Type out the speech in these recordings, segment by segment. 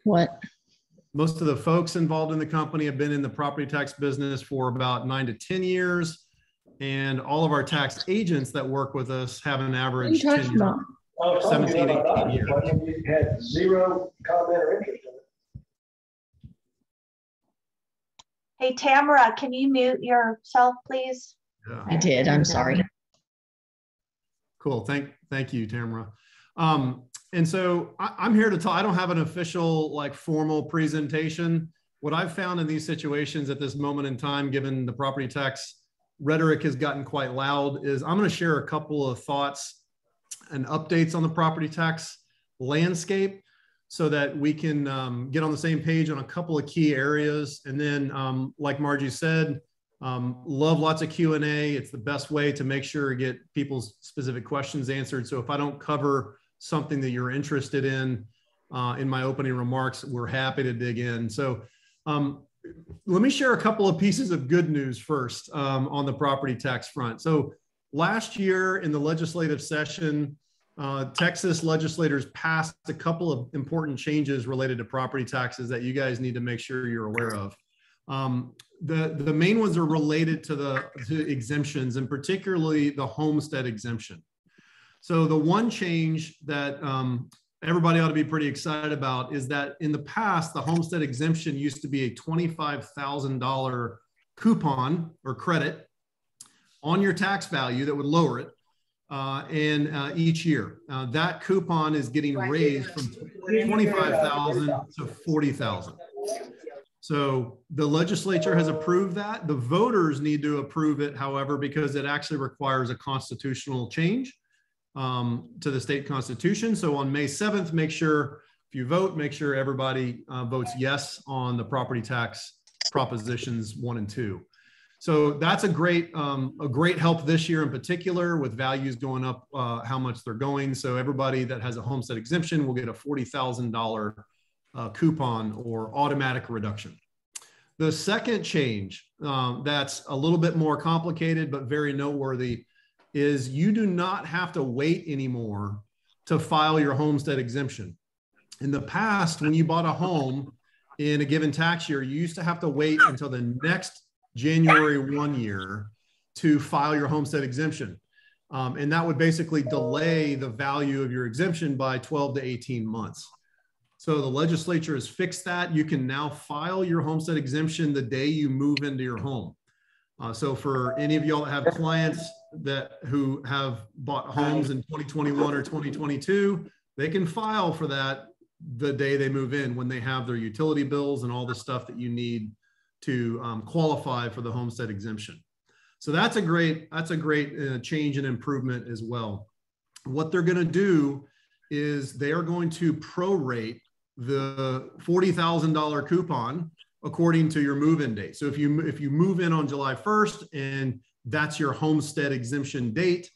What? Most of the folks involved in the company have been in the property tax business for about 9 to 10 years. And all of our tax agents that work with us have an average tenure of 17, 18 years. You had zero comment or interest in it. Hey, Tamara, can you mute yourself, please? Yeah. I did. I'm sorry. Cool. Thank you, Tamara. And so I'm here to talk. I don't have an official, like, formal presentation. What I've found in these situations at this moment in time, given the property tax rhetoric has gotten quite loud, is I'm going to share a couple of thoughts and updates on the property tax landscape so that we can get on the same page on a couple of key areas. And then, like Margie said, love lots of Q&A. It's the best way to make sure to get people's specific questions answered. So if I don't cover something that you're interested in my opening remarks, we're happy to dig in. So let me share a couple of pieces of good news first on the property tax front. So last year in the legislative session, Texas legislators passed a couple of important changes related to property taxes that you guys need to make sure you're aware of. The main ones are related to exemptions, and particularly the homestead exemption. So the one change that everybody ought to be pretty excited about is that in the past, the homestead exemption used to be a $25,000 coupon or credit on your tax value that would lower it each year. That coupon is getting raised from $25,000 to $40,000. So the legislature has approved that. The voters need to approve it, however, because it actually requires a constitutional change to the state constitution. So on May 7th, make sure if you vote, make sure everybody votes yes on the property tax propositions 1 and 2. So that's a great help this year in particular, with values going up how much they're going. So everybody that has a homestead exemption will get a $40,000 coupon or automatic reduction. The second change that's a little bit more complicated but very noteworthy is you do not have to wait anymore to file your homestead exemption. In the past, when you bought a home in a given tax year, you used to have to wait until the next January 1 year to file your homestead exemption. And that would basically delay the value of your exemption by 12 to 18 months. So the legislature has fixed that. You can now file your homestead exemption the day you move into your home. So for any of y'all that have clients who have bought homes in 2021 or 2022, they can file for that the day they move in, when they have their utility bills and all the stuff that you need to qualify for the homestead exemption. So that's a great change and improvement as well. What they're going to do is they are going to prorate the $40,000 coupon according to your move-in date. So if you move in on July 1st and that's your homestead exemption date,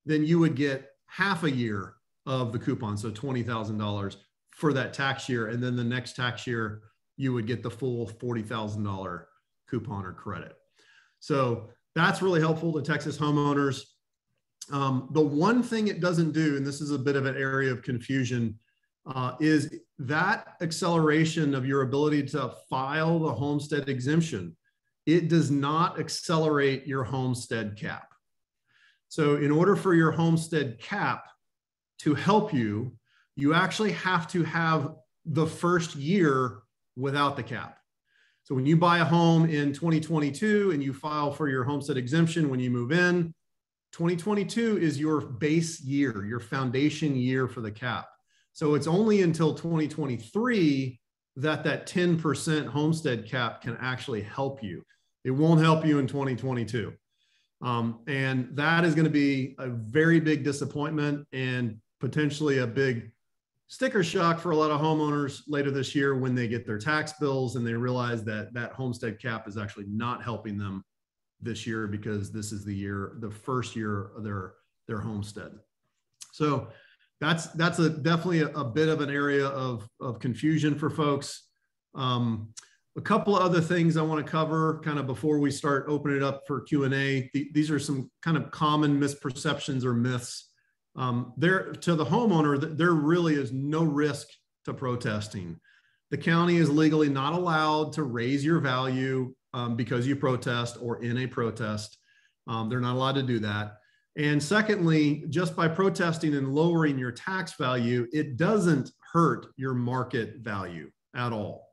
then you would get half a year of the coupon, so $20,000 for that tax year. And then the next tax year, you would get the full $40,000 coupon or credit. So that's really helpful to Texas homeowners. The one thing it doesn't do, and this is a bit of an area of confusion, is that acceleration of your ability to file the homestead exemption. It does not accelerate your homestead cap. So in order for your homestead cap to help you, you actually have to have the first year without the cap. So when you buy a home in 2022 and you file for your homestead exemption when you move in, 2022 is your base year, your foundation year for the cap. So it's only until 2023 that 10% homestead cap can actually help you. It won't help you in 2022. And that is going to be a very big disappointment and potentially a big sticker shock for a lot of homeowners later this year when they get their tax bills and they realize that that homestead cap is actually not helping them this year, because this is the first year of their homestead. So that's definitely a bit of an area of confusion for folks. A couple of other things I want to cover kind of before we start opening it up for Q&A. These are some kind of common misperceptions or myths There to the homeowner, there really is no risk to protesting. The county is legally not allowed to raise your value because you protest or in a protest. They're not allowed to do that. And secondly, just by protesting and lowering your tax value, it doesn't hurt your market value at all.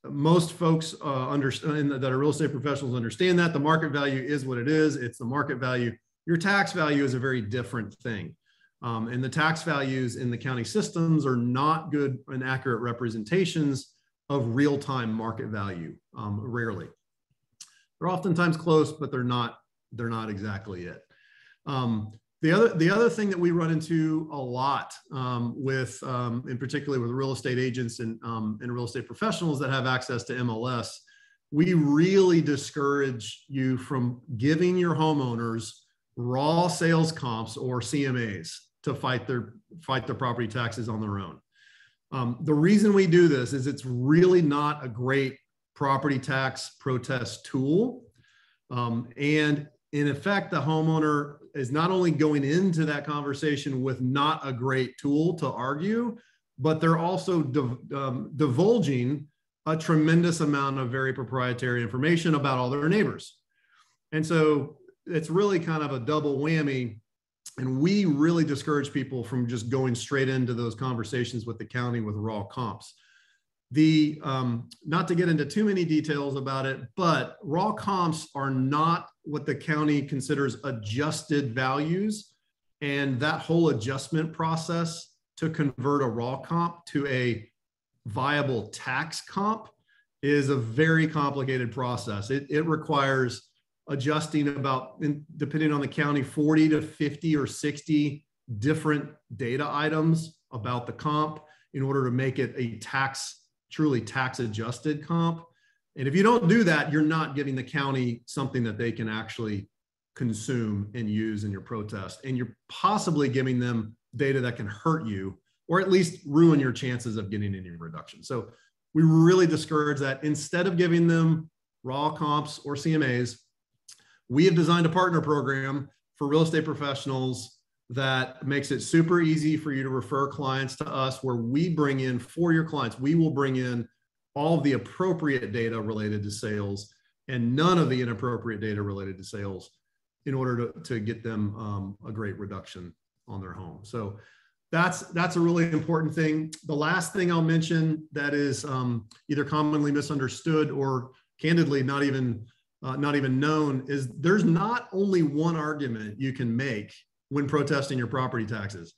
Most folks understand that are real estate professionals understand that the market value is what it is. It's the market value. Your tax value is a very different thing. And the tax values in the county systems are not good and accurate representations of real-time market value, rarely. They're oftentimes close, but they're not exactly it. The other thing that we run into a lot with, in particular with real estate agents and real estate professionals that have access to MLS, we really discourage you from giving your homeowners raw sales comps or CMAs to fight their property taxes on their own. The reason we do this is it's really not a great property tax protest tool. And in effect, the homeowner is not only going into that conversation with not a great tool to argue, but they're also divulging a tremendous amount of very proprietary information about all their neighbors. And so it's really kind of a double whammy. And we really discourage people from just going straight into those conversations with the county with raw comps. Not to get into too many details about it, but raw comps are not what the county considers adjusted values. And that whole adjustment process to convert a raw comp to a viable tax comp is a very complicated process. It requires adjusting about, depending on the county, 40 to 50 or 60 different data items about the comp in order to make it a truly tax adjusted comp. And if you don't do that, you're not giving the county something that they can actually consume and use in your protest. And you're possibly giving them data that can hurt you or at least ruin your chances of getting any reduction. So we really discourage that. Instead of giving them raw comps or CMAs, we have designed a partner program for real estate professionals that makes it super easy for you to refer clients to us, where we bring in, for your clients, we will bring in all of the appropriate data related to sales and none of the inappropriate data related to sales in order to get them a great reduction on their home. So that's a really important thing. The last thing I'll mention that is either commonly misunderstood or candidly not even known is there's not only one argument you can make when protesting your property taxes.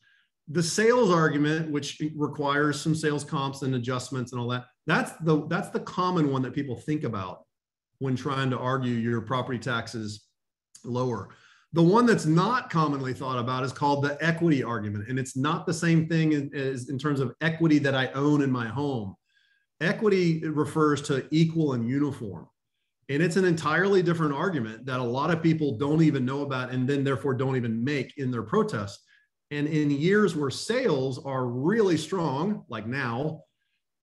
The sales argument, which requires some sales comps and adjustments and all that, that's the common one that people think about when trying to argue your property taxes lower. The one that's not commonly thought about is called the equity argument. And it's not the same thing as in terms of equity that I own in my home. Equity refers to equal and uniform. And it's an entirely different argument that a lot of people don't even know about and then therefore don't even make in their protest. And in years where sales are really strong, like now,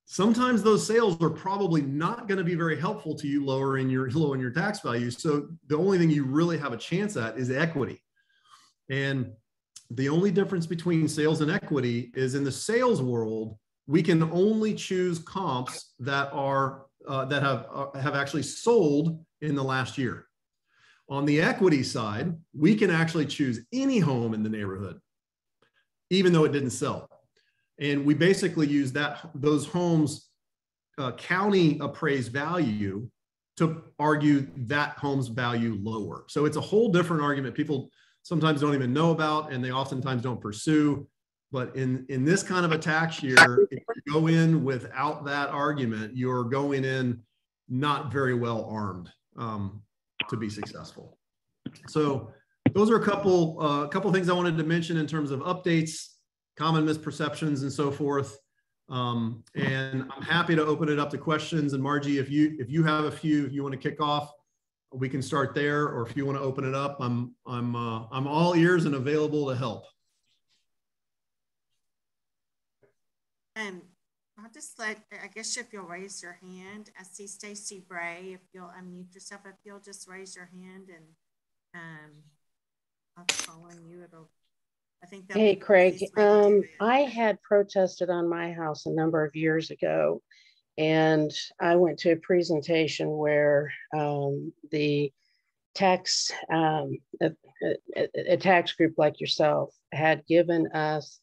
sometimes those sales are probably not going to be very helpful to you lowering your tax value. So the only thing you really have a chance at is equity. And the only difference between sales and equity is in the sales world, we can only choose comps that are that have actually sold in the last year. On the equity side, we can actually choose any home in the neighborhood, even though it didn't sell. And we basically use those homes' county appraised value to argue that home's value lower. So it's a whole different argument people sometimes don't even know about, and they oftentimes don't pursue. But in this kind of a tax year, if you go in without that argument, you're going in not very well armed to be successful. So those are a couple things I wanted to mention in terms of updates, common misperceptions, and so forth. And I'm happy to open it up to questions. And Margie, if you have a few, if you want to kick off, we can start there. Or if you want to open it up, I'm all ears and available to help. I'll just I guess if you'll raise your hand. I see Stacy Bray. If you'll unmute yourself, if you'll just raise your hand and I'll call on you. It'll I think that'd Hey, be the Craig, easiest way to do it. I had protested on my house a number of years ago, and I went to a presentation where the tax, a tax group like yourself had given us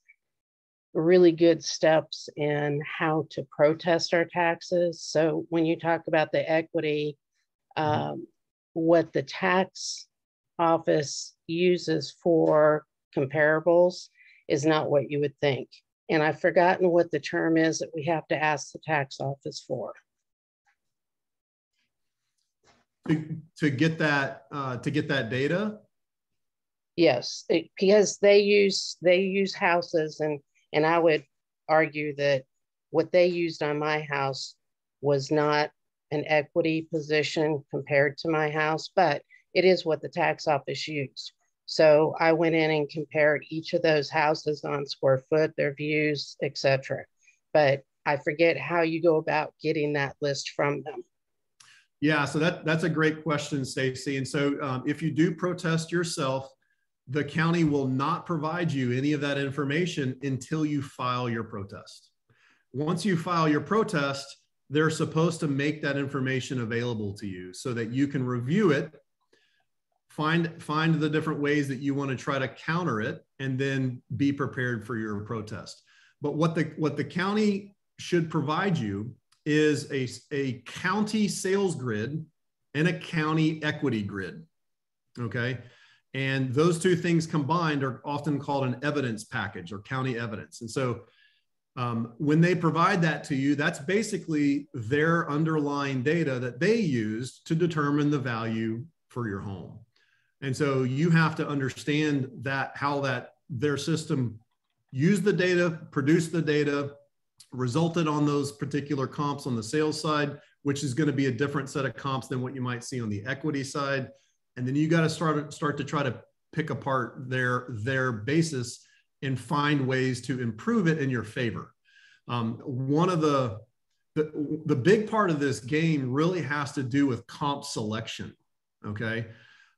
really good steps in how to protest our taxes. So when you talk about the equity, what the tax office uses for comparables is not what you would think. And I've forgotten what the term is that we have to ask the tax office for. To get that data. Yes, because they use houses, and I would argue that what they used on my house was not an equity position compared to my house, but it is what the tax office used. So I went in and compared each of those houses on square foot, their views, etc. But I forget how you go about getting that list from them. Yeah, so that's a great question, Stacy. And so if you do protest yourself, the county will not provide you any of that information until you file your protest. Once you file your protest, they're supposed to make that information available to you so that you can review it, find the different ways that you want to try to counter it, and then be prepared for your protest. But what the county should provide you is a county sales grid and a county equity grid, okay? And those two things combined are often called an evidence package or county evidence. And so when they provide that to you, that's basically their underlying data that they used to determine the value for your home. And so you have to understand that how their system used the data, produced the data, resulted on those particular comps on the sales side, which is going to be a different set of comps than what you might see on the equity side. And then you got to start to try to pick apart their basis and find ways to improve it in your favor. One of the big part of this game really has to do with comp selection, okay?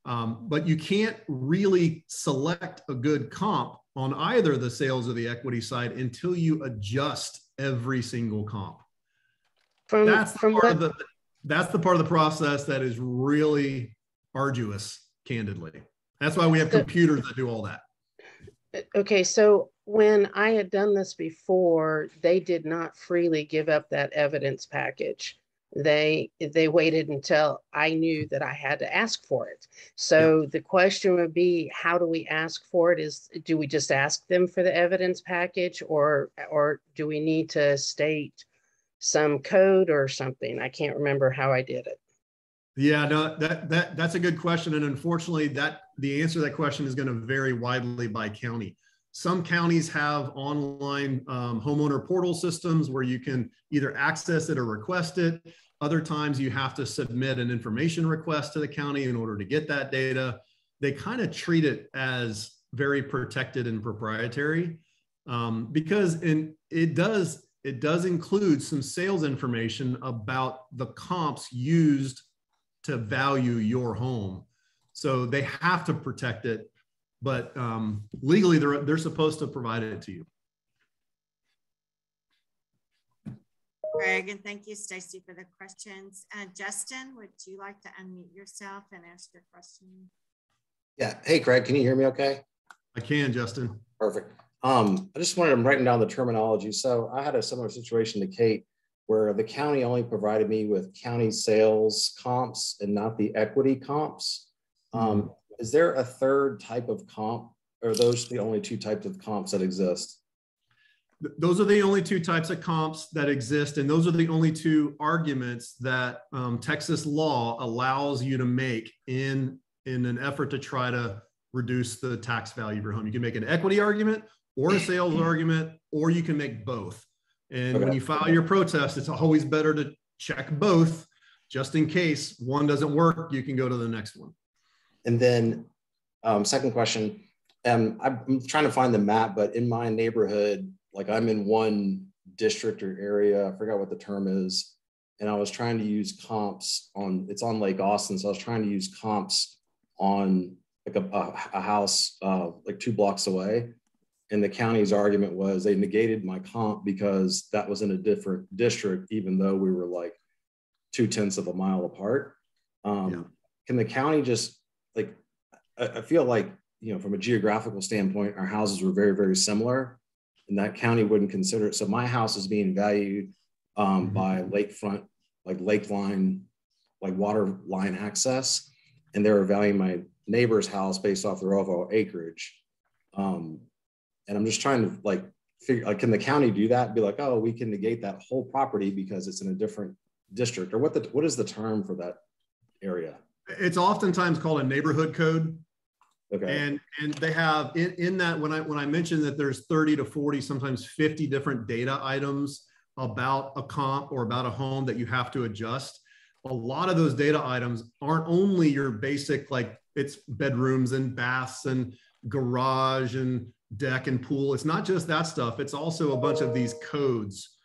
But you can't really select a good comp on either the sales or the equity side until you adjust every single comp. That's the part of the process that is really arduous, candidly. That's why we have computers that do all that. Okay, so when I had done this before, they did not freely give up that evidence package. They waited until I knew that I had to ask for it. So the question would be, how do we ask for it? Do we just ask them for the evidence package, or do we need to state some code or something? I can't remember how I did it. Yeah, no, that's a good question. And unfortunately, the answer to that question is going to vary widely by county. Some counties have online homeowner portal systems where you can either access it or request it. Other times you have to submit an information request to the county in order to get that data. They kind of treat it as very protected and proprietary because it does include some sales information about the comps used to value your home. So they have to protect it, but legally they're supposed to provide it to you. Greg, and thank you, Stacy, for the questions. Justin, would you like to unmute yourself and ask your question? Yeah. Hey, Craig, can you hear me okay? I can, Justin. Perfect. I just wanted, I'm writing down the terminology. So I had a similar situation to Kate, where the county only provided me with county sales comps and not the equity comps. Is there a third type of comp, or are those the only two types of comps that exist? Those are the only two types of comps that exist. And those are the only two arguments that Texas law allows you to make in an effort to try to reduce the tax value of your home. You can make an equity argument or a sales argument, or you can make both. And when you file your protest, it's always better to check both, just in case one doesn't work, you can go to the next one. And then second question, I'm trying to find the map, but in my neighborhood, like I'm in one district or area, I forgot what the term is. And I was trying to use comps it's on Lake Austin. So I was trying to use comps on like a house like 2 blocks away. And the county's argument was they negated my comp because that was in a different district, even though we were like 0.2 of a mile apart. Can the county just like, I feel like, you know, from a geographical standpoint, our houses were very, very similar, and that county wouldn't consider it. So my house is being valued by lakefront, like lake line, like water line access, and they were valuing my neighbor's house based off their overall acreage. And I'm just trying to like figure, like, can the county do that? Be like, oh, we can negate that whole property because it's in a different district, or what is the term for that area? It's oftentimes called a neighborhood code. Okay. And they have in that, when I mentioned that there's 30 to 40, sometimes 50 different data items about a comp or about a home that you have to adjust. A lot of those data items aren't only your basic, like it's bedrooms and baths and garage and deck and pool. It's not just that stuff. It's also a bunch of these codes.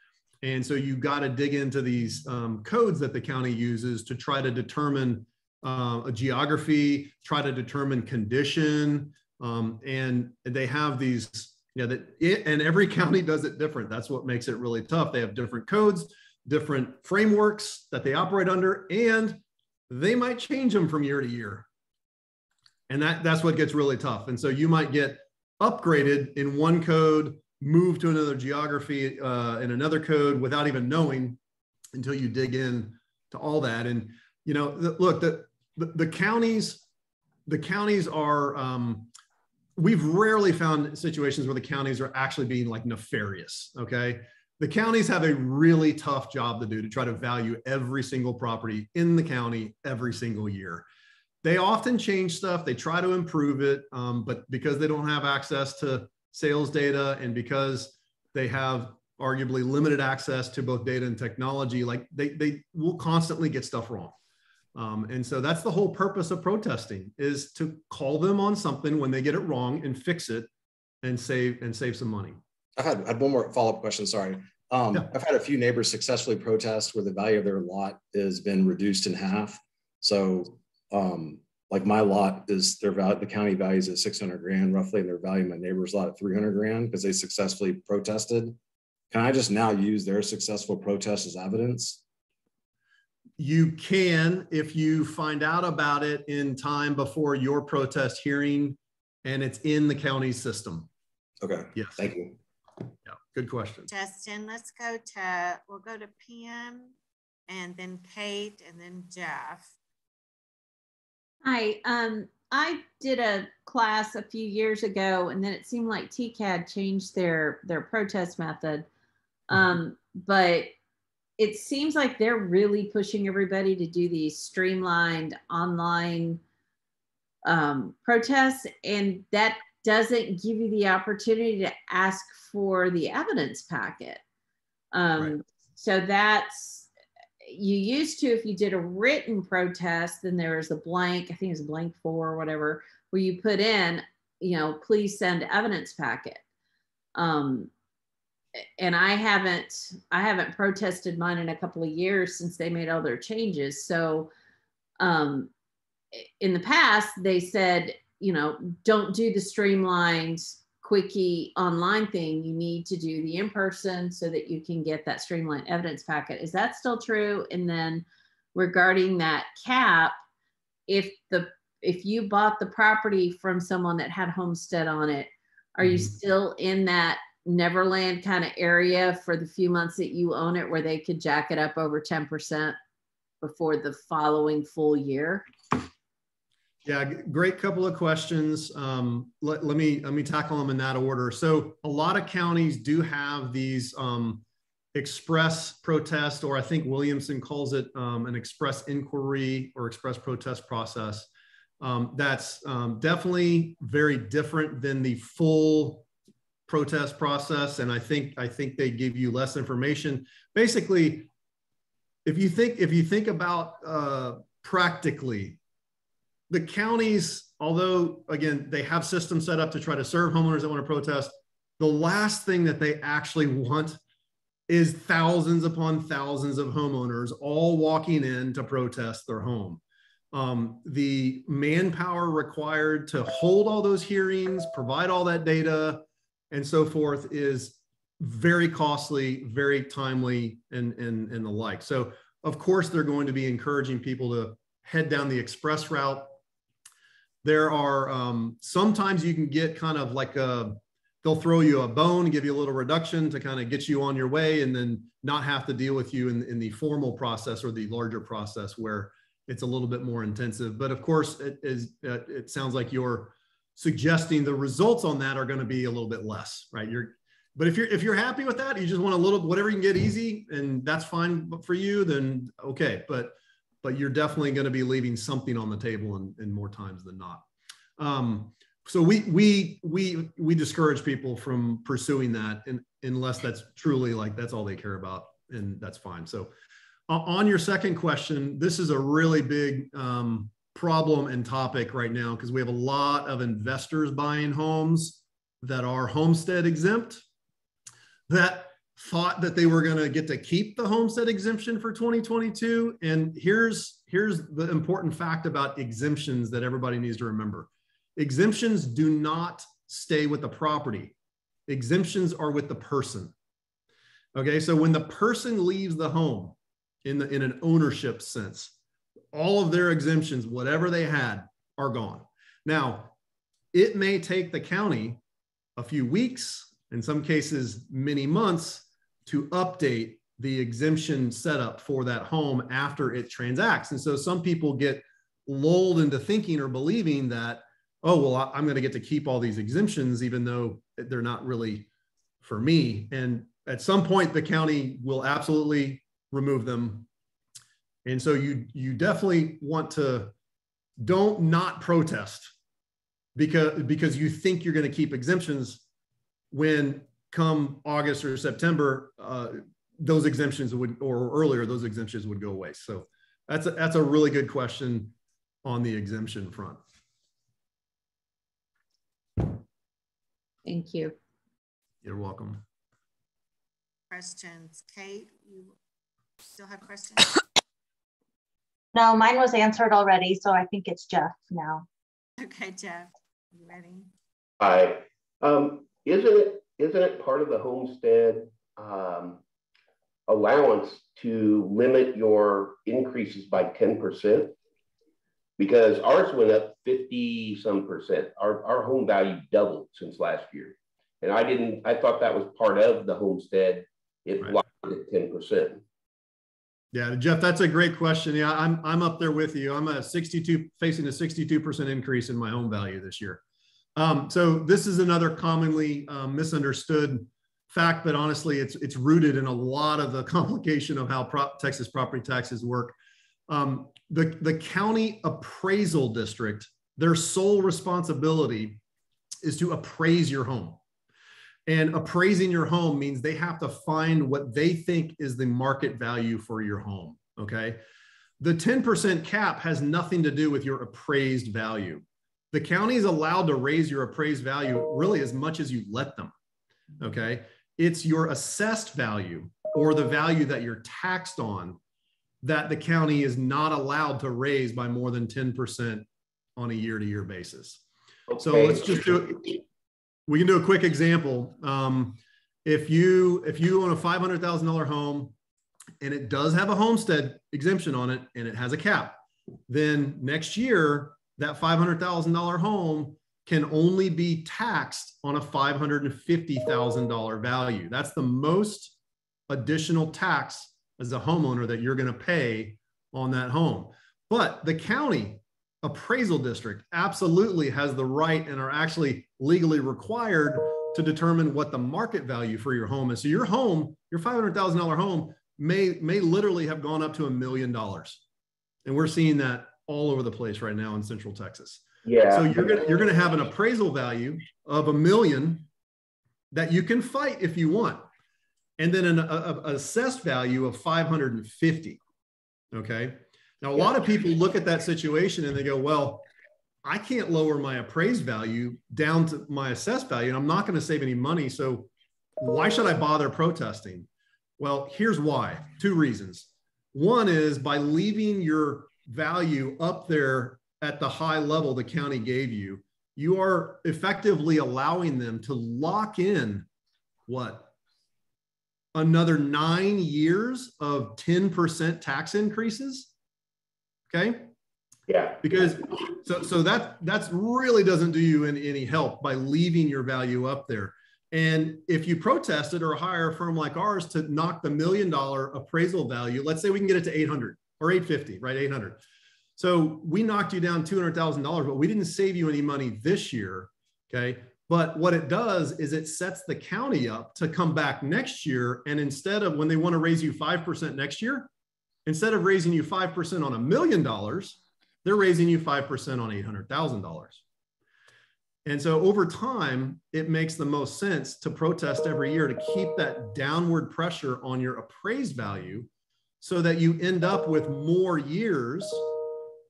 And so you got to dig into these codes that the county uses to try to determine a geography, try to determine condition. And they have these, you know, and every county does it different. That's what makes it really tough. They have different codes, different frameworks that they operate under, and they might change them from year to year. And that's what gets really tough. And so you might get upgraded in one code, move to another geography in another code without even knowing until you dig in to all that. And, you know, look, the counties are, we've rarely found situations where the counties are actually being like nefarious, okay? The counties have a really tough job to do to try to value every single property in the county every single year. They often change stuff, they try to improve it, but because they don't have access to sales data and because they have arguably limited access to both data and technology, like they will constantly get stuff wrong. And so that's the whole purpose of protesting, is to call them on something when they get it wrong and fix it and save some money. I had one more follow-up question, sorry. Yeah. I've had a few neighbors successfully protest where the value of their lot has been reduced in half. So like my lot is, the county values at 600 grand roughly, and they're valuing my neighbor's lot at 300 grand because they successfully protested. Can I just now use their successful protest as evidence? You can, if you find out about it in time before your protest hearing and it's in the county system. Okay. Yes. Thank you. Yeah, good question. Justin, we'll go to Pam and then Kate and then Jeff. Hi, I did a class a few years ago, and then it seemed like TCAD changed their protest method. But it seems like they're really pushing everybody to do these streamlined online protests, and that doesn't give you the opportunity to ask for the evidence packet. Right. So that's, you used to, if you did a written protest, then there was a blank, I think it was a blank 4 or whatever, where you put in, you know, please send evidence packet. And I haven't protested mine in a couple of years since they made all their changes. So in the past, they said, you know, don't do the streamlined quickie online thing. You need to do the in-person so that you can get that streamlined evidence packet. Is that still true? And then regarding that cap, if you bought the property from someone that had Homestead on it, are you still in that Neverland kind of area for the few months that you own it, where they could jack it up over 10% before the following full year? Yeah, great couple of questions. Let me tackle them in that order. So a lot of counties do have these express protest, or I think Williamson calls it an express inquiry or express protest process. That's definitely very different than the full protest process, and I think they give you less information. Basically, if you think about practically, the counties, although again they have systems set up to try to serve homeowners that want to protest, the last thing that they actually want is thousands upon thousands of homeowners all walking in to protest their home. The manpower required to hold all those hearings, provide all that data, and so forth is very costly, very timely, and the like. So of course, they're going to be encouraging people to head down the express route. There are sometimes you can get kind of like they'll throw you a bone and give you a little reduction to kind of get you on your way, and then not have to deal with you in the formal process or the larger process where it's a little bit more intensive. But of course, it sounds like you're suggesting the results on that are going to be a little bit less, right? But if you're happy with that, you just want a little, whatever you can get easy, and that's fine for you, then okay. But you're definitely going to be leaving something on the table in more times than not. So we discourage people from pursuing that unless that's truly like that's all they care about, and that's fine. So on your second question, this is a really big problem and topic right now, because we have a lot of investors buying homes that are homestead exempt, that thought that they were going to get to keep the homestead exemption for 2022. And here's the important fact about exemptions that everybody needs to remember. Exemptions do not stay with the property. Exemptions are with the person. Okay, so when the person leaves the home in an ownership sense, all of their exemptions, whatever they had, are gone. Now, it may take the county a few weeks, in some cases many months, to update the exemption setup for that home after it transacts. And so some people get lulled into thinking or believing that, oh, well, I'm going to get to keep all these exemptions, even though they're not really for me. And at some point, the county will absolutely remove them. And so you definitely want to not protest because you think you're going to keep exemptions, when come August or September, those exemptions would, or earlier, those exemptions would go away. So that's a really good question on the exemption front. Thank you. You're welcome. Questions. Kate, you still have questions? No, mine was answered already, so I think it's Jeff now. Okay, Jeff, you ready? Hi. Isn't it part of the homestead allowance to limit your increases by 10%? Because ours went up 50-some%. Our home value doubled since last year. And I thought that was part of the homestead. It blocked it at 10%. Yeah, Jeff, that's a great question. Yeah, I'm up there with you. I'm facing a 62% increase in my home value this year. So this is another commonly misunderstood fact, but honestly, it's rooted in a lot of the complication of how Texas property taxes work. The county appraisal district, their sole responsibility is to appraise your home. And appraising your home means they have to find what they think is the market value for your home, okay? The 10% cap has nothing to do with your appraised value. The county is allowed to raise your appraised value really as much as you let them, okay? It's your assessed value, or the value that you're taxed on, that the county is not allowed to raise by more than 10% on a year-to-year basis. Okay. So let's just we can do a quick example. If you own a $500,000 home and it does have a homestead exemption on it and it has a cap, then next year, that $500,000 home can only be taxed on a $550,000 value. That's the most additional tax as a homeowner that you're going to pay on that home. But the county appraisal district absolutely has the right, and are actually legally required, to determine what the market value for your home is. So your home, your $500,000 home may literally have gone up to $1 million. And we're seeing that all over the place right now in Central Texas. Yeah. So you're gonna have an appraisal value of $1 million that you can fight if you want, and then an assessed value of 550. Okay. Now, a lot of people look at that situation and they go, well, I can't lower my appraised value down to my assessed value, and I'm not going to save any money. So why should I bother protesting? Well, here's why. 2 reasons. One is, by leaving your value up there at the high level the county gave you, you are effectively allowing them to lock in what? Another 9 years of 10% tax increases. Okay. Yeah. Because so that's really doesn't do you any help by leaving your value up there. And if you protested or hire a firm like ours to knock the $1 million appraisal value, let's say we can get it to 800 or 850, right? 800. So we knocked you down $200,000, but we didn't save you any money this year. Okay. But what it does is it sets the county up to come back next year. And instead of, when they want to raise you 5% next year, instead of raising you 5% on $1 million, they're raising you 5% on $800,000. And so over time, it makes the most sense to protest every year to keep that downward pressure on your appraised value so that you end up with more years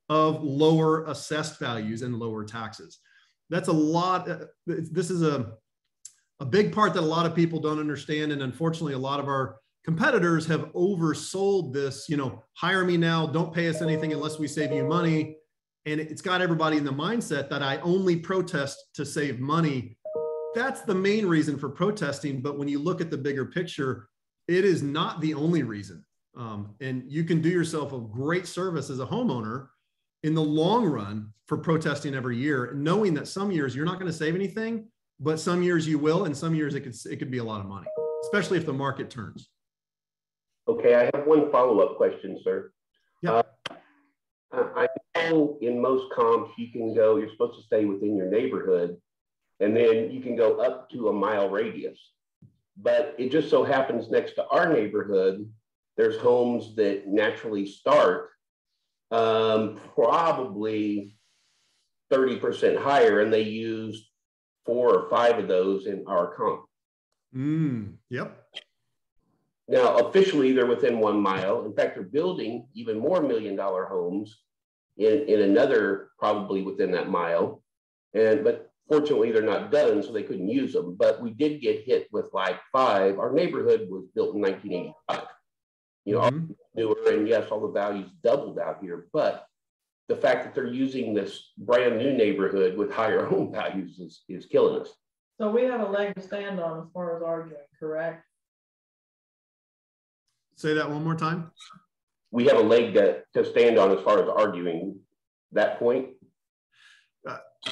of lower assessed values and lower taxes. That's a lot. This is a big part that a lot of people don't understand. And unfortunately, a lot of our competitors have oversold this, you know, hire me now, don't pay us anything unless we save you money. And it's got everybody in the mindset that I only protest to save money. That's the main reason for protesting. But when you look at the bigger picture, it is not the only reason. And you can do yourself a great service as a homeowner in the long run for protesting every year, knowing that some years you're not going to save anything, but some years you will, and some years it could be a lot of money, especially if the market turns. Okay, I have one follow-up question, sir. Yeah. I know in most comps you're supposed to stay within your neighborhood, and then you can go up to a mile radius. But it just so happens next to our neighborhood, there's homes that naturally start probably 30% higher, and they use 4 or 5 of those in our comp. Yep. Now, officially, they're within 1 mile. In fact, they're building even more $1 million homes in another, probably within that mile. But fortunately, they're not done, so they couldn't use them. But we did get hit with like 5. Our neighborhood was built in 1985. You know, all newer, and yes, all the values doubled out here. But the fact that they're using this brand new neighborhood with higher home values is killing us. So we have a leg to stand on as far as arguing, correct? Say that one more time. We have a leg to stand on as far as arguing that point.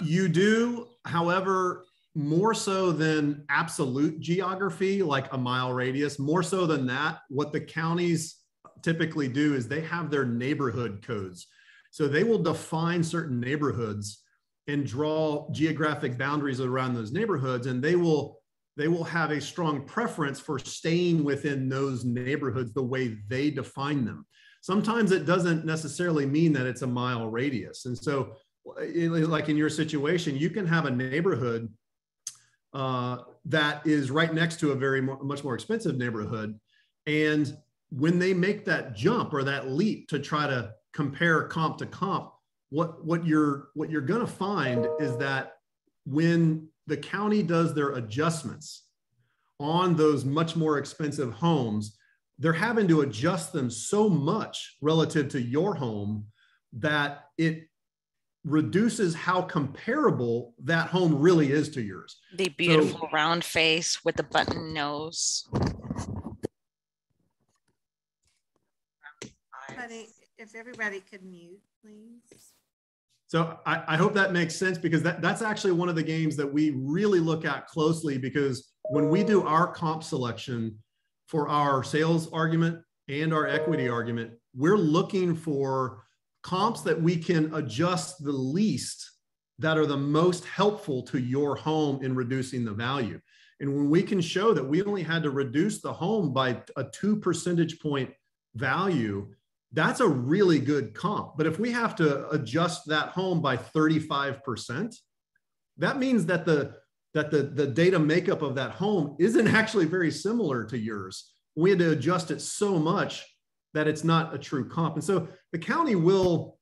You do, however, more so than absolute geography, like a mile radius, more so than that, what the counties typically do is they have their neighborhood codes. So they will define certain neighborhoods and draw geographic boundaries around those neighborhoods, and they will have a strong preference for staying within those neighborhoods the way they define them. Sometimes it doesn't necessarily mean that it's a mile radius. And so like in your situation, you can have a neighborhood that is right next to a much more expensive neighborhood. And when they make that jump or that leap to try to compare comp to comp, what you're going to find is that when the county does their adjustments on those much more expensive homes, they're having to adjust them so much relative to your home that it reduces how comparable that home really is to yours. The beautiful round face with the button nose. If everybody could mute, please. So I hope that makes sense, because that's actually one of the games that we really look at closely, because when we do our comp selection for our sales argument and our equity argument, we're looking for comps that we can adjust the least, that are the most helpful to your home in reducing the value. And when we can show that we only had to reduce the home by a 2 percentage point value, that's a really good comp. But if we have to adjust that home by 35%, that means that the data makeup of that home isn't actually very similar to yours. We had to adjust it so much that it's not a true comp. And so the county will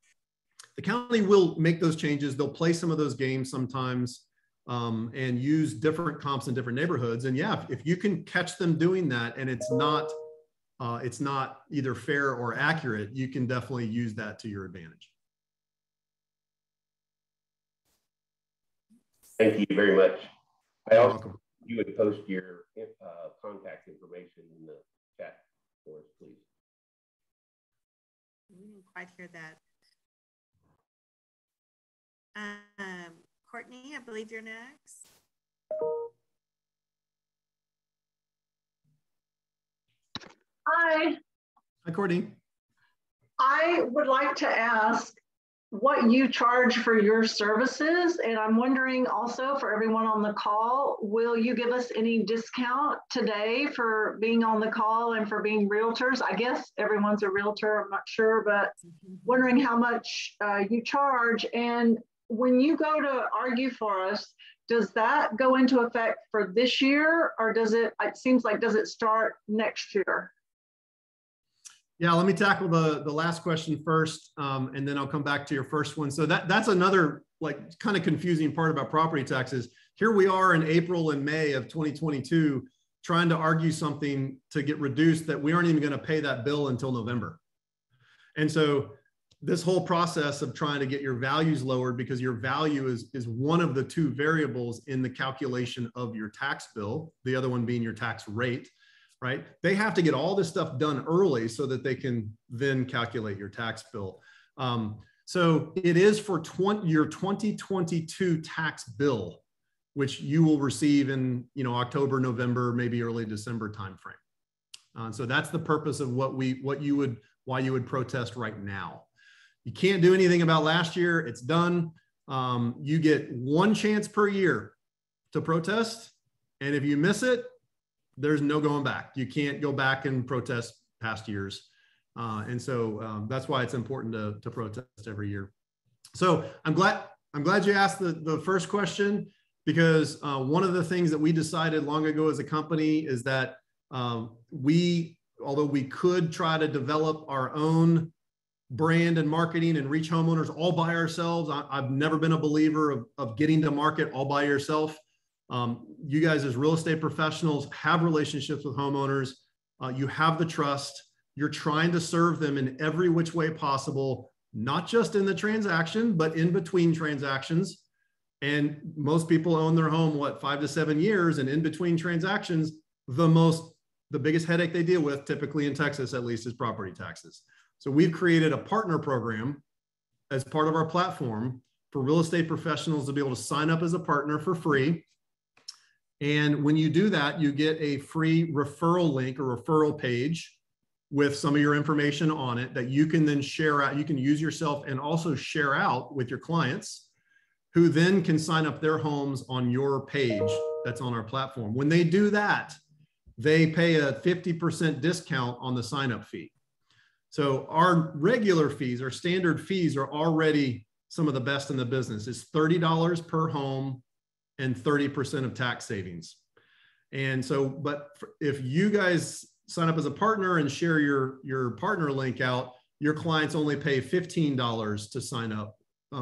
make those changes. They'll play some of those games sometimes and use different comps in different neighborhoods. And yeah, if you can catch them doing that and it's not either fair or accurate, you can definitely use that to your advantage. Thank you very much. I You're also, welcome. you would post your contact information in the chat for us, please. We didn't quite hear that. Courtney, I believe you're next. Hi. Hi, Courtney. I would like to ask what you charge for your services. And I'm wondering also for everyone on the call, will you give us any discount today for being on the call and for being realtors? I guess everyone's a realtor, I'm not sure, but wondering how much you charge. And when you go to argue for us, does that go into effect for this year, or does it seems like, does it start next year? Yeah, let me tackle the last question first, and then I'll come back to your first one. So that's another like kind of confusing part about property taxes. Here we are in April and May of 2022, trying to argue something to get reduced that we aren't even going to pay that bill until November. And so this whole process of trying to get your values lowered, because your value is one of the two variables in the calculation of your tax bill, the other one being your tax rate. Right? They have to get all this stuff done early so that they can then calculate your tax bill. So it is for your 2022 tax bill, which you will receive in October, November, maybe early December timeframe. So that's the purpose of why you would protest right now. You can't do anything about last year. It's done. You get one chance per year to protest, and if you miss it, there's no going back. You can't go back and protest past years. And so that's why it's important to protest every year. So I'm glad you asked the first question, because one of the things that we decided long ago as a company is that although we could try to develop our own brand and marketing and reach homeowners all by ourselves, I've never been a believer of getting to market all by yourself. You guys as real estate professionals have relationships with homeowners. You have the trust. You're trying to serve them in every which way possible, not just in the transaction, but in between transactions. And most people own their home, 5 to 7 years, and in between transactions, the biggest headache they deal with, typically in Texas at least, is property taxes. So we've created a partner program as part of our platform for real estate professionals to be able to sign up as a partner for free. And when you do that, you get a free referral link or referral page with some of your information on it that you can then share out. You can use yourself and also share out with your clients, who then can sign up their homes on your page that's on our platform. When they do that, they pay a 50% discount on the sign-up fee. So our regular fees, our standard fees, are already some of the best in the business. It's $30 per home and 30% of tax savings. And so, but if you guys sign up as a partner and share your partner link out, your clients only pay $15 to sign up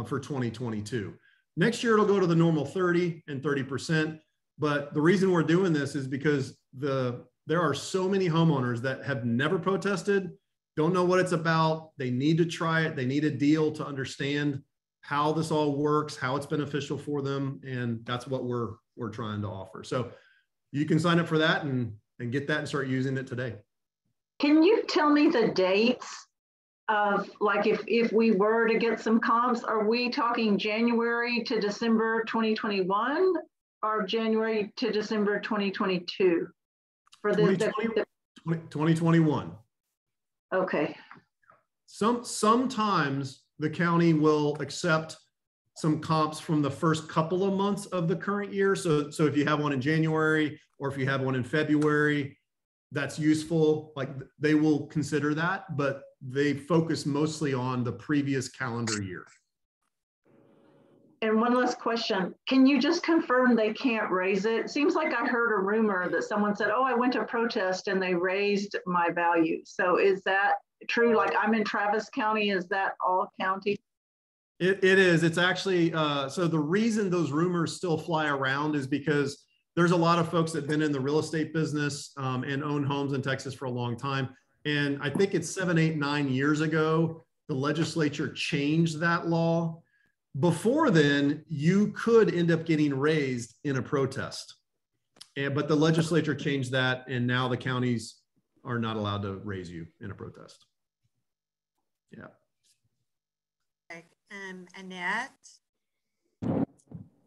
for 2022. Next year, it'll go to the normal 30 and 30%. But the reason we're doing this is because there are so many homeowners that have never protested, don't know what it's about. They need to try it. They need a deal to understand how this all works, how it's beneficial for them. And that's what we're trying to offer. So you can sign up for that and get that and start using it today. Can you tell me the dates of, like, if we were to get some comps, are we talking January to December 2021 or January to December 2022 for the 2021? Okay. Sometimes the county will accept some comps from the first couple of months of the current year. So if you have one in January or if you have one in February, that's useful. Like, they will consider that, but they focus mostly on the previous calendar year. And one last question. Can you just confirm they can't raise it? It seems like I heard a rumor that someone said, oh, I went to protest and they raised my value. So is that true? Like, I'm in Travis County. Is that all county? It is. It's actually, so the reason those rumors still fly around is because there's a lot of folks that have been in the real estate business and own homes in Texas for a long time. And I think it's 7, 8, 9 years ago, the legislature changed that law Before then, you could end up getting raised in a protest. But the legislature changed that, and now the counties are not allowed to raise you in a protest. Yeah. Annette?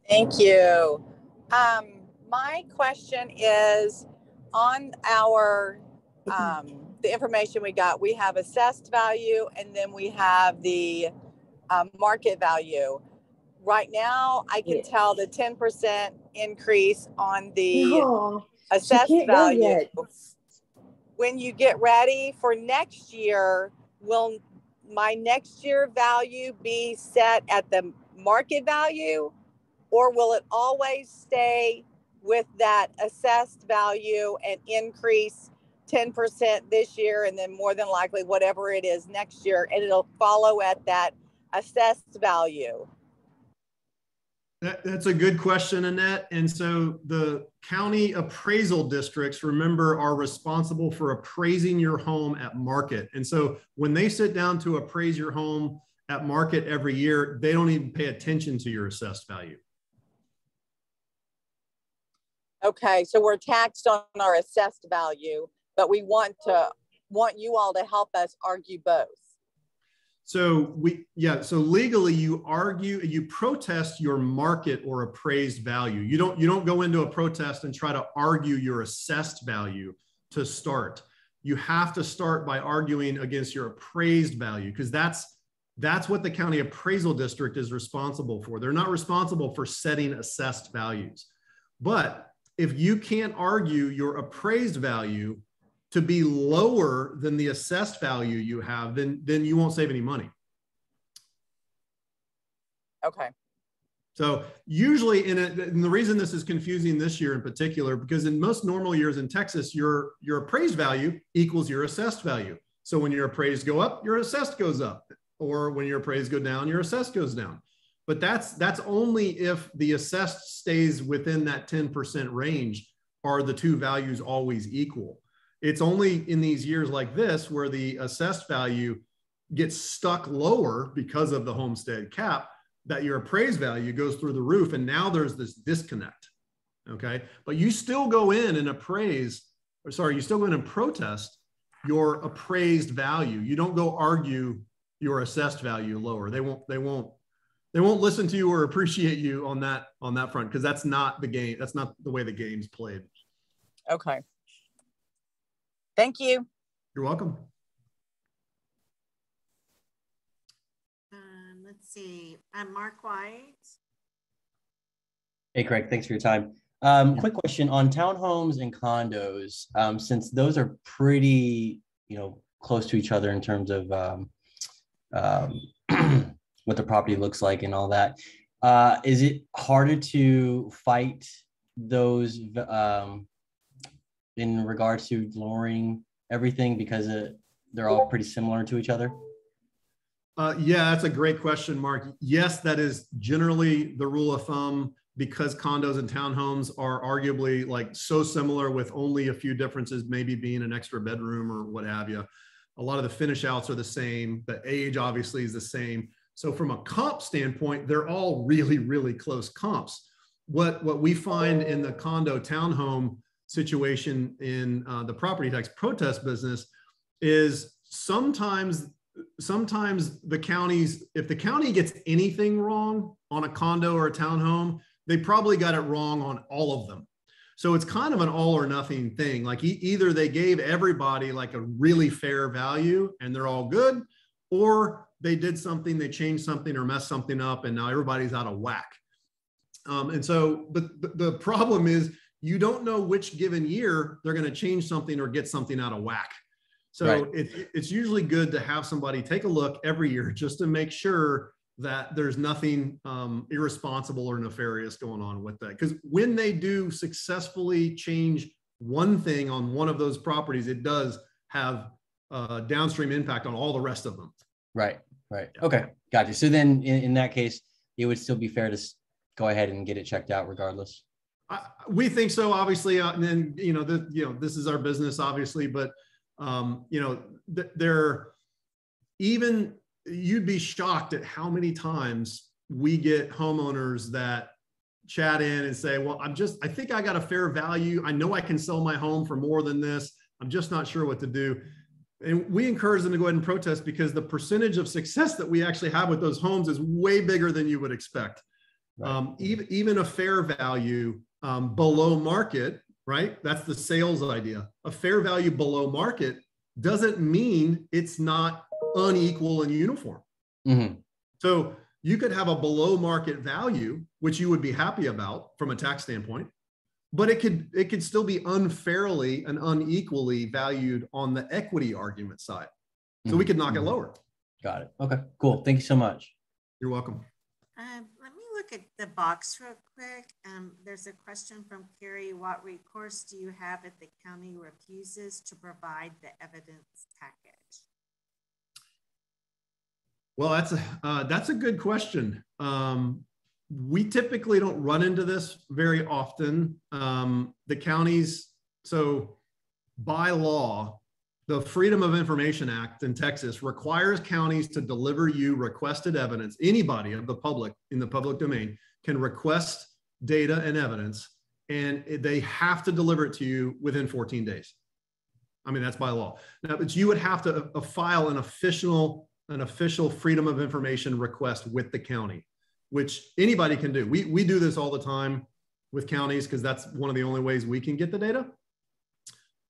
Thank you. My question is on our, the information we got, we have assessed value and then we have the market value. Right now, I can tell the 10% increase on the assessed value. When you get ready for next year, will my next year value be set at the market value, or will it always stay with that assessed value and increase 10% this year and then more than likely whatever it is next year, and it'll follow at that assessed value? That's a good question, Annette. And so the county appraisal districts, remember, are responsible for appraising your home at market. And so when they sit down to appraise your home at market every year, they don't even pay attention to your assessed value. Okay, so we're taxed on our assessed value, but we want you all to help us argue both. So so legally you protest your market or appraised value. You don't go into a protest and try to argue your assessed value to start. You have to start by arguing against your appraised value, because that's what the county appraisal district is responsible for. They're not responsible for setting assessed values. But if you can't argue your appraised value to be lower than the assessed value you have, then you won't save any money. Okay. So usually, and the reason this is confusing this year in particular, because in most normal years in Texas, your appraised value equals your assessed value. So when your appraised go up, your assessed goes up, or when your appraised go down, your assessed goes down. But that's only if the assessed stays within that 10% range. Are the two values always equal? It's only in these years like this where the assessed value gets stuck lower because of the homestead cap that your appraised value goes through the roof. And now there's this disconnect. Okay. But you still go in and you still go in and protest your appraised value. You don't go argue your assessed value lower. They won't listen to you or appreciate you on that front, because that's not the game. That's not the way the game's played. Okay. Thank you. You're welcome. Let's see, Mark White. Hey, Craig, thanks for your time. Quick question on townhomes and condos. Since those are pretty, close to each other in terms of what the property looks like and all that, is it harder to fight those in regards to lowering everything because they're all pretty similar to each other? Yeah, that's a great question, Mark. Yes, that is generally the rule of thumb, because condos and townhomes are arguably like so similar with only a few differences, maybe being an extra bedroom or what have you. A lot of the finish outs are the same. The age obviously is the same. So from a comp standpoint, they're all really, really close comps. What we find in the condo townhome situation in the property tax protest business is sometimes the counties, if the county gets anything wrong on a condo or a townhome, they probably got it wrong on all of them. So it's kind of an all or nothing thing. Like either they gave everybody like a really fair value and they're all good, or they did something, they changed something or messed something up, and now everybody's out of whack. And so, but the problem is you don't know which given year they're going to change something or get something out of whack. So right. It's usually good to have somebody take a look every year just to make sure that there's nothing irresponsible or nefarious going on with that. Because when they do successfully change one thing on one of those properties, it does have a downstream impact on all the rest of them. Right. Yeah. Okay. Gotcha. So then in that case, it would still be fair to go ahead and get it checked out regardless. We think so, obviously. And then, this is our business, obviously, but you'd be shocked at how many times we get homeowners that chat in and say, well, I think I got a fair value. I know I can sell my home for more than this. I'm just not sure what to do. And we encourage them to go ahead and protest because the percentage of success that we actually have with those homes is way bigger than you would expect. Right. Even a fair value below market, right? That's the sales idea. A fair value below market doesn't mean it's not unequal and uniform. Mm-hmm. So you could have a below market value, which you would be happy about from a tax standpoint, but it could still be unfairly and unequally valued on the equity argument side. So we could knock it lower. Got it. Okay, cool. Thank you so much. You're welcome. Let me look at the box real quick. There's a question from Carrie. What recourse do you have if the county refuses to provide the evidence package? Well, that's a good question. We typically don't run into this very often. The counties, so by law, the Freedom of Information Act in Texas requires counties to deliver you requested evidence. Anybody of the public in the public domain can request data and evidence, and they have to deliver it to you within 14 days. I mean, that's by law. Now, but you would have to file an official Freedom of Information request with the county, which anybody can do. We do this all the time with counties because that's one of the only ways we can get the data.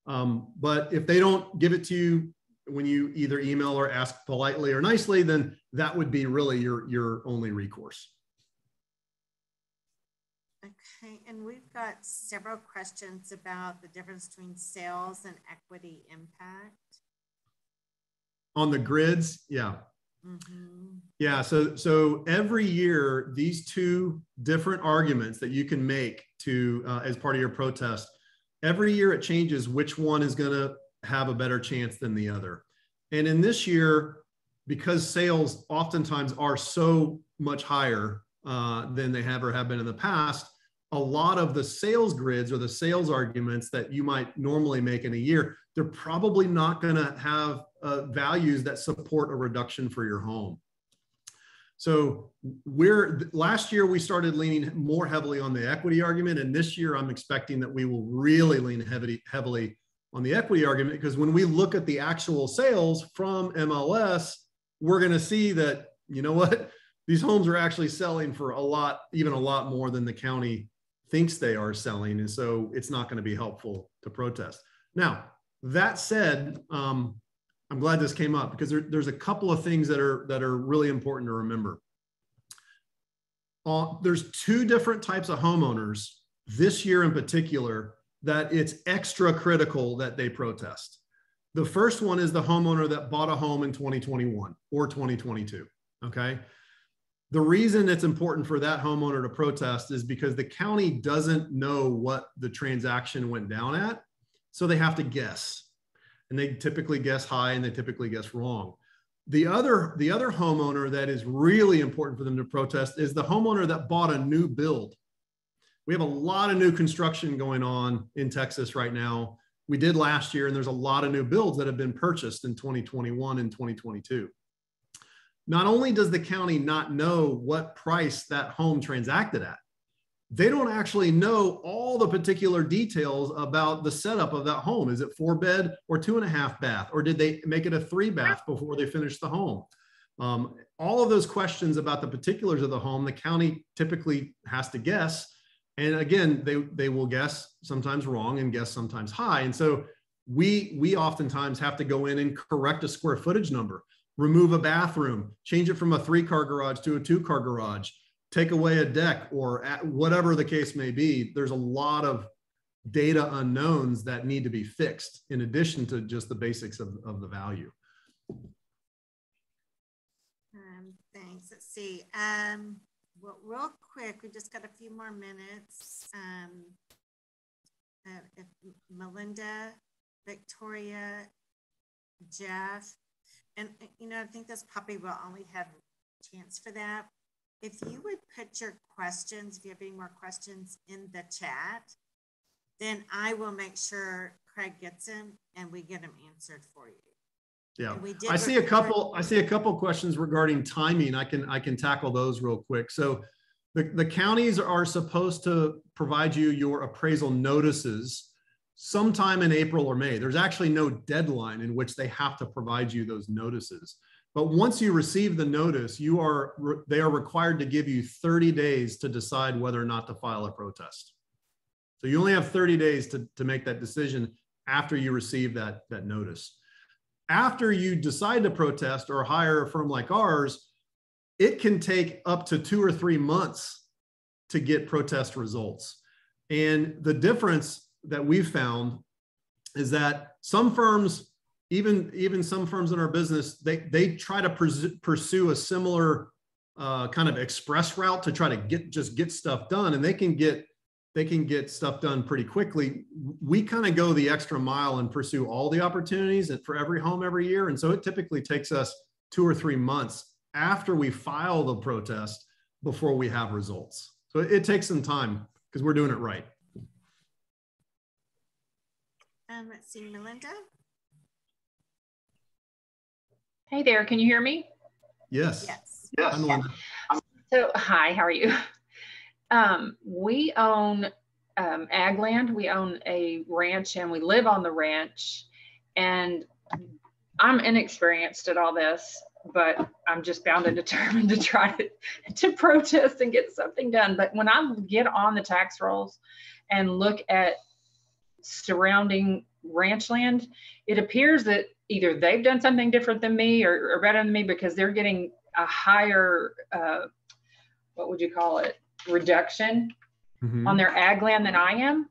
But if they don't give it to you when you either email or ask politely or nicely, then that would be really your only recourse. Okay, and we've got several questions about the difference between sales and equity impact. On the grids, yeah. Mm-hmm. Yeah, so every year, these two different arguments that you can make to as part of your protest, every year it changes which one is going to have a better chance than the other. And in this year, because sales oftentimes are so much higher than they have been in the past, a lot of the sales grids or the sales arguments that you might normally make in a year, they're probably not going to have values that support a reduction for your home. So last year we started leaning more heavily on the equity argument, and this year I'm expecting that we will really lean heavily on the equity argument, because when we look at the actual sales from MLS, we're going to see that, you know what, these homes are actually selling for even a lot more than the county thinks they are selling, and so it's not going to be helpful to protest. Now, that said, I'm glad this came up because there's a couple of things that are really important to remember. There's two different types of homeowners this year in particular that it's extra critical that they protest. The first one is the homeowner that bought a home in 2021 or 2022, okay? The reason it's important for that homeowner to protest is because the county doesn't know what the transaction went down at, so they have to guess. And they typically guess high and they typically guess wrong. The other homeowner that is really important for them to protest is the homeowner that bought a new build. We have a lot of new construction going on in Texas right now. We did last year, and there's a lot of new builds that have been purchased in 2021 and 2022. Not only does the county not know what price that home transacted at, they don't actually know all the particular details about the setup of that home. Is it 4-bed or 2.5 bath? Or did they make it a 3-bath before they finished the home? All of those questions about the particulars of the home, the county typically has to guess. And again, they will guess sometimes wrong and guess sometimes high. And so we oftentimes have to go in and correct a square footage number, remove a bathroom, change it from a 3-car garage to a 2-car garage, take away a deck, or whatever the case may be. There's a lot of data unknowns that need to be fixed in addition to just the basics of the value. Thanks. Let's see. Well, real quick, we just got a few more minutes. If Melinda, Victoria, Jeff, and I think this probably will only have a chance for that. If you would put your questions, if you have any more questions in the chat, then I will make sure Craig gets them and we get them answered for you. Yeah, And we did I see a couple questions regarding timing. I can tackle those real quick. So the counties are supposed to provide you your appraisal notices sometime in April or May. There's actually no deadline in which they have to provide you those notices. But once you receive the notice, they are required to give you 30 days to decide whether or not to file a protest. So you only have 30 days to make that decision after you receive that notice. After you decide to protest or hire a firm like ours, it can take up to 2 or 3 months to get protest results. And the difference that we've found is that some firms, even some firms in our business, they try to pursue a similar kind of express route to try to get stuff done, and they can get stuff done pretty quickly. We kind of go the extra mile and pursue all the opportunities for every home every year. And so it typically takes us 2 or 3 months after we file the protest before we have results. So it takes some time because we're doing it right. Let's see, Melinda. Hey there, can you hear me? Yes. Yes. Yes. So, hi, how are you? We own ag land. We own a ranch and we live on the ranch. And I'm inexperienced at all this, but I'm just bound and determined to try to protest and get something done. But when I get on the tax rolls and look at surrounding ranch land, it appears that either they've done something different than me or better than me, because they're getting a higher, what would you call it, reduction on their ag land than I am.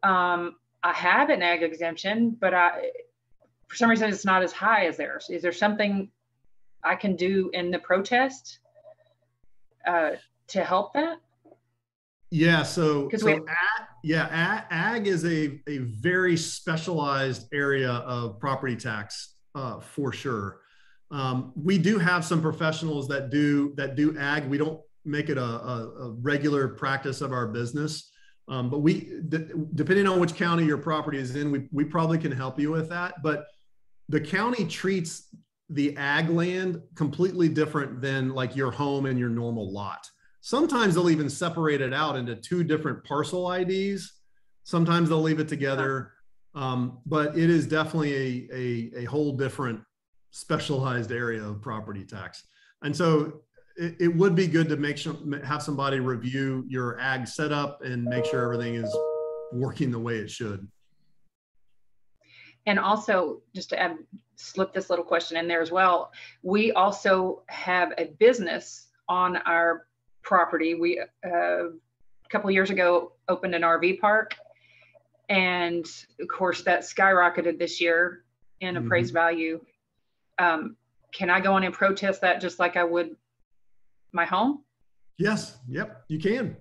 I have an ag exemption, but for some reason it's not as high as theirs. Is there something I can do in the protest to help that? Yeah, ag is a very specialized area of property tax for sure. We do have some professionals that do ag. We don't make it a regular practice of our business, but depending on which county your property is in, we probably can help you with that. But the county treats the ag land completely different than like your home and your normal lot. Sometimes they'll even separate it out into 2 different parcel IDs. Sometimes they'll leave it together, but it is definitely a whole different specialized area of property tax. And so it would be good to have somebody review your ag setup and make sure everything is working the way it should. And also, just to slip this little question in there as well, we also have a business on our property. We a couple of years ago opened an RV park, and of course that skyrocketed this year in appraised value. Can I go on and protest that just like I would my home? Yes. Yep. You can.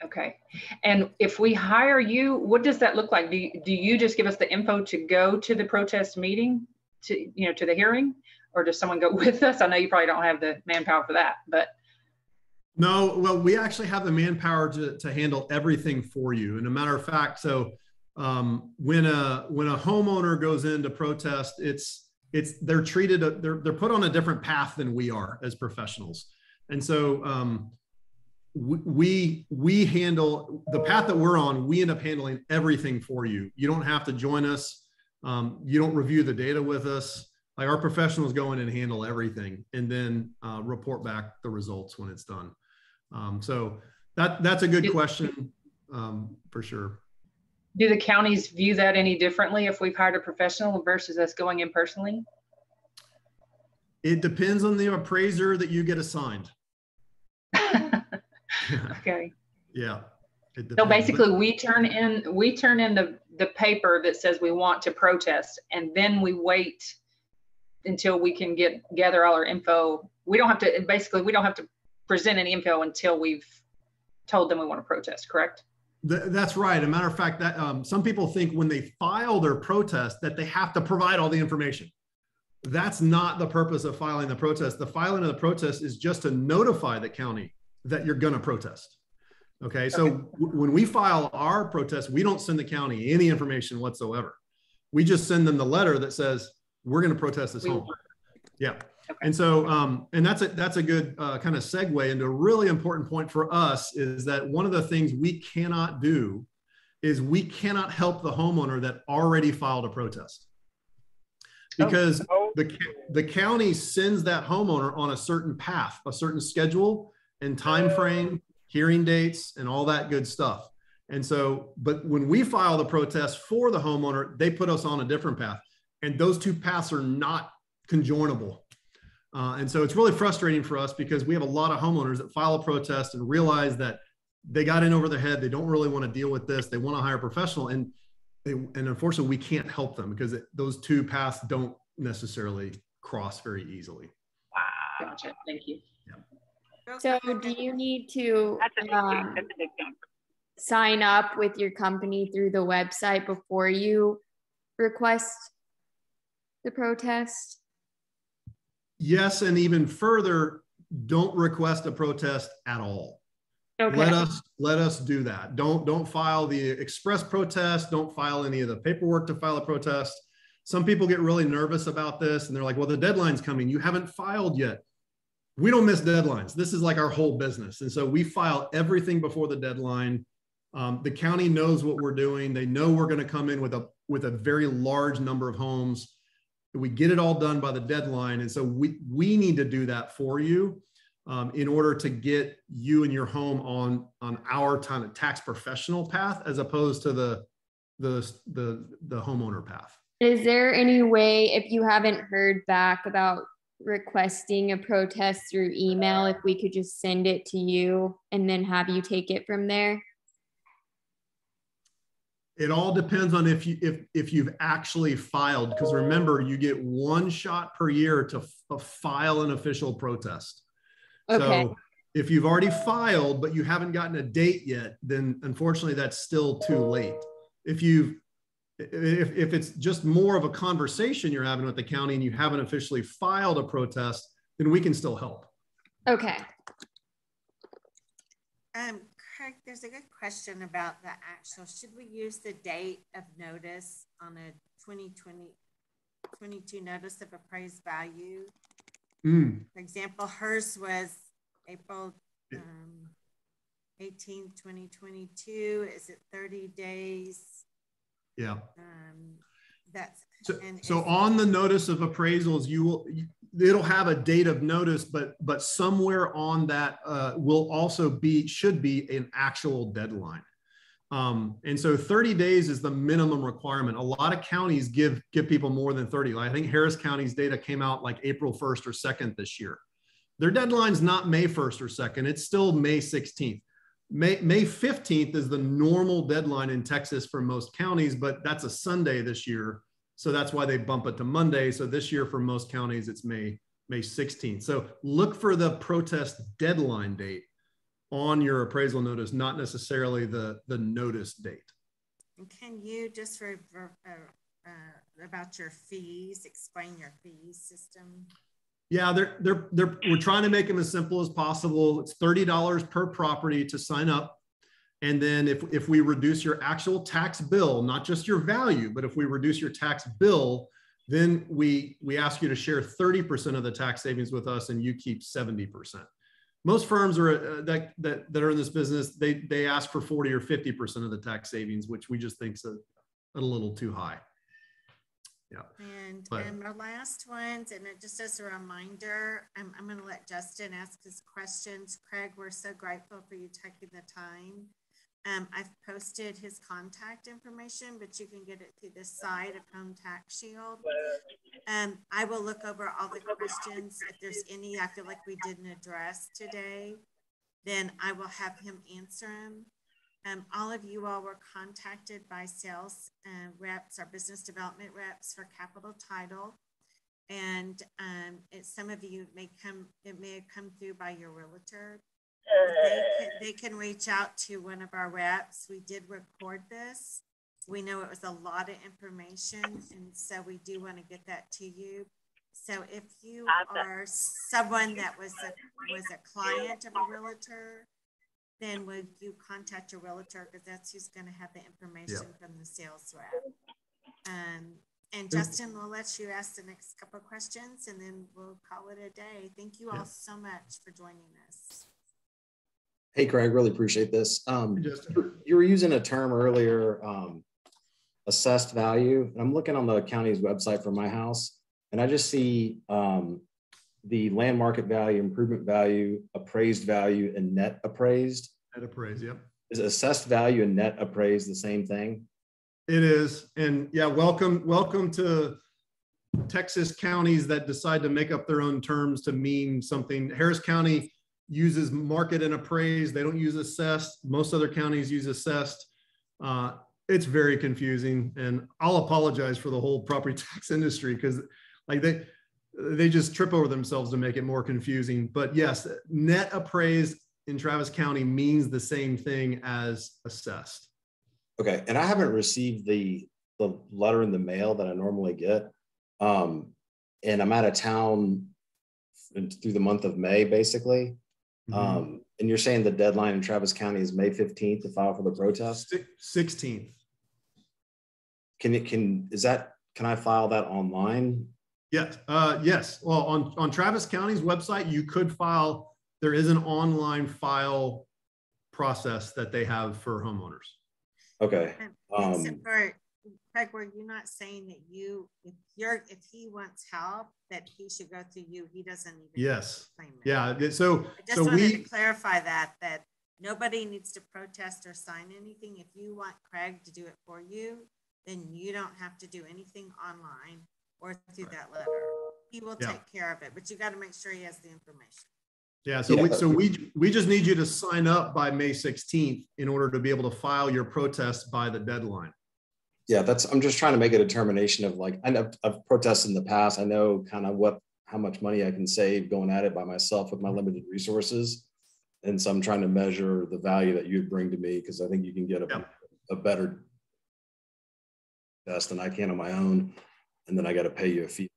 Okay. And if we hire you, what does that look like? Do you just give us the info to go to the protest meeting, to the hearing, or does someone go with us? I know you probably don't have the manpower for that, but. No, well, we actually have the manpower to handle everything for you. And a matter of fact, so when a homeowner goes in to protest, they're treated, they're put on a different path than we are as professionals. And so we handle the path that we're on. We end up handling everything for you. You don't have to join us. You don't review the data with us. Like, our professionals go in and handle everything and then report back the results when it's done. So that's a good question for sure. Do the counties view that any differently if we've hired a professional versus us going in personally? It depends on the appraiser that you get assigned. Okay. Yeah. So basically we turn in the paper that says we want to protest, and then we wait until we can gather all our info. We don't have to present any info until we've told them we want to protest, correct? That's right. As a matter of fact, that some people think when they file their protest that they have to provide all the information. That's not the purpose of filing the protest. The filing of the protest is just to notify the county that you're going to protest. Okay. So when we file our protest, we don't send the county any information whatsoever. We just send them the letter that says, we're going to protest this home. Yeah. Okay. And so, and that's a good kind of segue into a really important point for us is that one of the things we cannot do is we cannot help the homeowner that already filed a protest. Because the county sends that homeowner on a certain path, a certain schedule and time frame, hearing dates, and all that good stuff. And so, but when we file the protest for the homeowner, they put us on a different path. And those two paths are not conjoinable. And so it's really frustrating for us because we have a lot of homeowners that file a protest and realize that they got in over their head. They don't really want to deal with this. They want to hire a professional. And unfortunately, we can't help them because those two paths don't necessarily cross very easily. Wow. Gotcha. Thank you. Yeah. So do you need to sign up with your company through the website before you request the protest? Yes, and even further, don't request a protest at all. Okay. Let us do that. Don't file the express protest. Don't file any of the paperwork to file a protest. Some people get really nervous about this and they're like, well, the deadline's coming. You haven't filed yet. We don't miss deadlines. This is like our whole business. And so we file everything before the deadline. The county knows what we're doing. They know we're going to come in with a very large number of homes. We get it all done by the deadline. And so we need to do that for you in order to get you and your home on our kind of tax professional path, as opposed to the homeowner path. Is there any way, if you haven't heard back about requesting a protest through email, if we could just send it to you and then have you take it from there? It all depends on if you've actually filed, because remember, you get one shot per year to file an official protest. Okay. So if you've already filed, but you haven't gotten a date yet, then unfortunately that's still too late. If it's just more of a conversation you're having with the county and you haven't officially filed a protest, then we can still help. Okay. Craig, there's a good question about the actual, should we use the date of notice on a 2022 notice of appraised value? For example, hers was April 18, 2022. Is it 30 days? Yeah. That's so on the notice of appraisals, it'll have a date of notice, but somewhere on that will also should be an actual deadline. And so 30 days is the minimum requirement. A lot of counties give people more than 30. I think Harris County's data came out like April 1st or 2nd this year. Their deadline's not May 1st or 2nd. It's still May 16th. May 15th is the normal deadline in Texas for most counties, but that's a Sunday this year. So that's why they bump it to Monday. So this year for most counties, it's May 16th. So look for the protest deadline date on your appraisal notice, not necessarily the notice date. And can you just about your fees, explain your fee system? Yeah, we're trying to make them as simple as possible. It's $30 per property to sign up. And then if we reduce your actual tax bill, not just your value, but if we reduce your tax bill, then we ask you to share 30% of the tax savings with us and you keep 70%. Most firms are that are in this business, they ask for 40 or 50% of the tax savings, which we just think is a little too high. Yeah. And our last ones, and just as a reminder, I'm going to let Justin ask his questions. Craig, we're so grateful for you taking the time. I've posted his contact information, but you can get it through the site of Home Tax Shield. I will look over all the questions. If there's any I feel like we didn't address today, then I will have him answer them. All of you all were contacted by sales reps, our business development reps for Capital Title. And some of you it may have come through by your realtor. They can reach out to one of our reps. We did record this. We know it was a lot of information, and so we do want to get that to you. So if you are someone that was a client of a realtor, then would you contact your realtor, because that's who's going to have the information from the sales rep. And Justin, we'll let you ask the next couple of questions and then we'll call it a day. Thank you all so much for joining us. Hey, Craig, really appreciate this. You were using a term earlier, assessed value. And I'm looking on the county's website for my house, and I just see the land market value, improvement value, appraised value, and net appraised. Net appraised, yep. Is assessed value and net appraised the same thing? It is. And yeah, welcome to Texas counties that decide to make up their own terms to mean something. Harris County uses market and appraised. They don't use assessed. Most other counties use assessed. It's very confusing, and I'll apologize for the whole property tax industry because like they just trip over themselves to make it more confusing. But yes, net appraised in Travis County means the same thing as assessed. Okay, and I haven't received the letter in the mail that I normally get, and I'm out of town through the month of May, basically. And you're saying the deadline in Travis County is May 15th to file for the protest? 16th. Can I file that online? Yes. Yes. Well, on Travis County's website, you could file. There is an online file process that they have for homeowners. Okay. Except for Craig, were you not saying that if he wants help, that he should go through you? He doesn't even. Yes. Yeah. So I just wanted to clarify that nobody needs to protest or sign anything. If you want Craig to do it for you, then you don't have to do anything online or through that letter. He will take care of it, but you got to make sure he has the information. Yeah, so we just need you to sign up by May 16th in order to be able to file your protest by the deadline. Yeah, I'm just trying to make a determination of like, I've protested in the past. I know kind of how much money I can save going at it by myself with my limited resources. And so I'm trying to measure the value that you'd bring to me, because I think you can get a better test than I can on my own. And then I got to pay you a fee.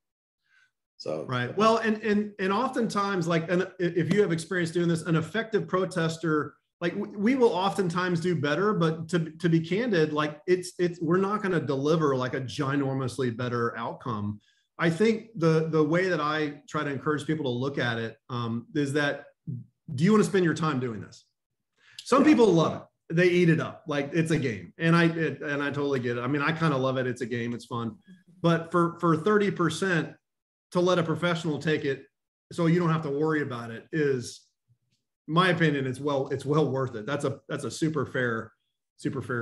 So right. Well, and oftentimes, like, if you have experience doing this, an effective protester, like we will oftentimes do better, but to be candid, like we're not going to deliver like a ginormously better outcome. I think the way that I try to encourage people to look at it is that, do you want to spend your time doing this? Some people love it. They eat it up. Like it's a game. And I totally get it. I mean, I kind of love it. It's a game. It's fun. But for 30%, to let a professional take it so you don't have to worry about it is, my opinion, it's well worth it. That's a super fair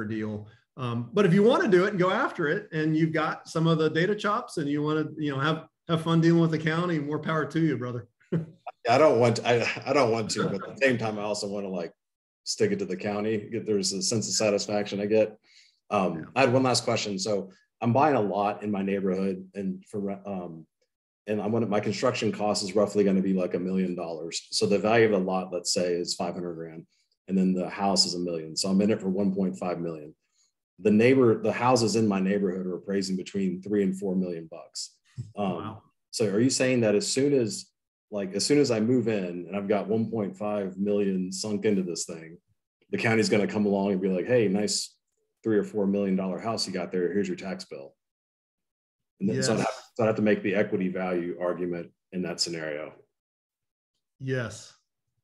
deal. But if you want to do it and go after it, and you've got some of the data chops and you want to have fun dealing with the county, more power to you, brother. I don't want to, but at the same time, I also want to like stick it to the county. There's a sense of satisfaction I get. I had one last question. So I'm buying a lot in my neighborhood, and my construction cost is roughly going to be like $1 million. So the value of the lot, let's say, is 500 grand, and then the house is $1 million. So I'm in it for 1.5 million. The houses in my neighborhood are appraising between $3 and $4 million bucks. Wow. So are you saying that as soon as I move in and I've got 1.5 million sunk into this thing, the county's going to come along and be like, hey, nice $3 or $4 million house you got there. Here's your tax bill. And then, so I have to make the equity value argument in that scenario. Yes.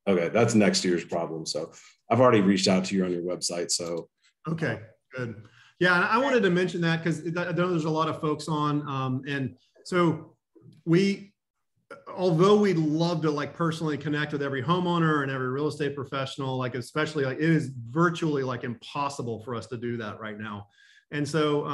Okay, that's next year's problem. So I've already reached out to you on your website. So okay, good. Yeah, and I wanted to mention that because I know there's a lot of folks on, and so although we'd love to like personally connect with every homeowner and every real estate professional, like especially like it is virtually like impossible for us to do that right now. And so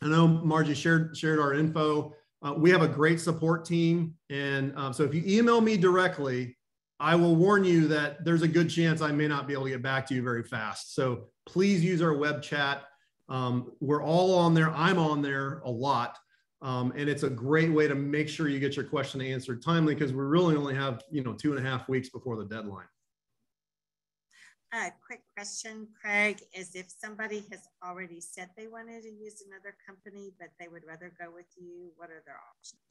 I know Margie shared our info. We have a great support team. And so if you email me directly, I will warn you that there's a good chance I may not be able to get back to you very fast. So please use our web chat. We're all on there. I'm on there a lot. And it's a great way to make sure you get your question answered timely, because we really only have 2.5 weeks before the deadline. Quick question, Craig, is if somebody has already said they wanted to use another company, but they would rather go with you, what are their options?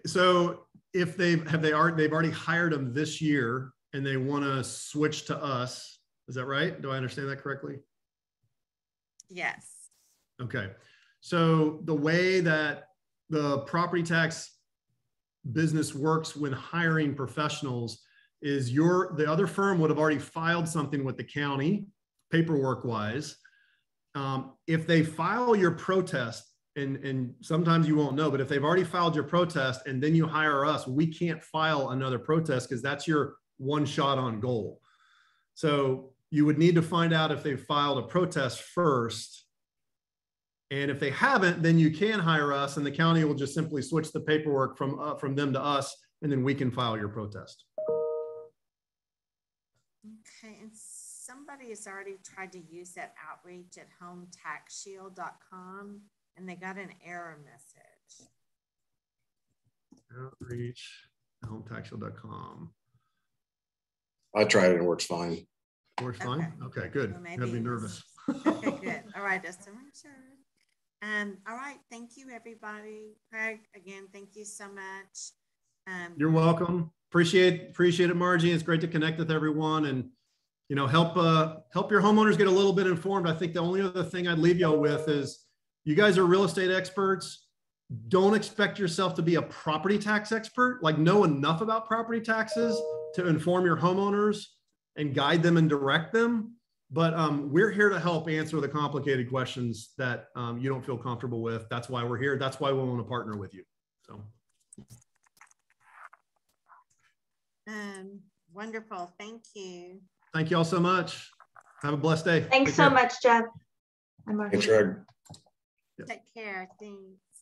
So if they've already hired them this year and they want to switch to us, is that right? Do I understand that correctly? Yes. Okay. So the way that the property tax business works when hiring professionals is the other firm would have already filed something with the county paperwork wise. If they file your protest, and sometimes you won't know, but if they've already filed your protest and then you hire us, we can't file another protest because that's your one shot on goal. So you would need to find out if they've filed a protest first. And if they haven't, then you can hire us and the county will just simply switch the paperwork from them to us, and then we can file your protest. Okay, and somebody has already tried to use that outreach at hometaxshield.com and they got an error message. Outreach, hometaxshield.com. I tried it and it works fine. Works fine? Okay, good. Well, Gotta be nervous. Okay, good. All right, just to make sure. All right, thank you, everybody. Craig, again, thank you so much. You're welcome. Appreciate it, Margie. It's great to connect with everyone and, you know, help your homeowners get a little bit informed. I think the only other thing I'd leave y'all with is you guys are real estate experts. Don't expect yourself to be a property tax expert, like know enough about property taxes to inform your homeowners and guide them and direct them. But we're here to help answer the complicated questions that you don't feel comfortable with. That's why we're here. That's why we want to partner with you. So. Wonderful. Thank you. Thank you all so much. Have a blessed day. Thanks so much, Jeff. Thanks, Greg. Take care. Thanks.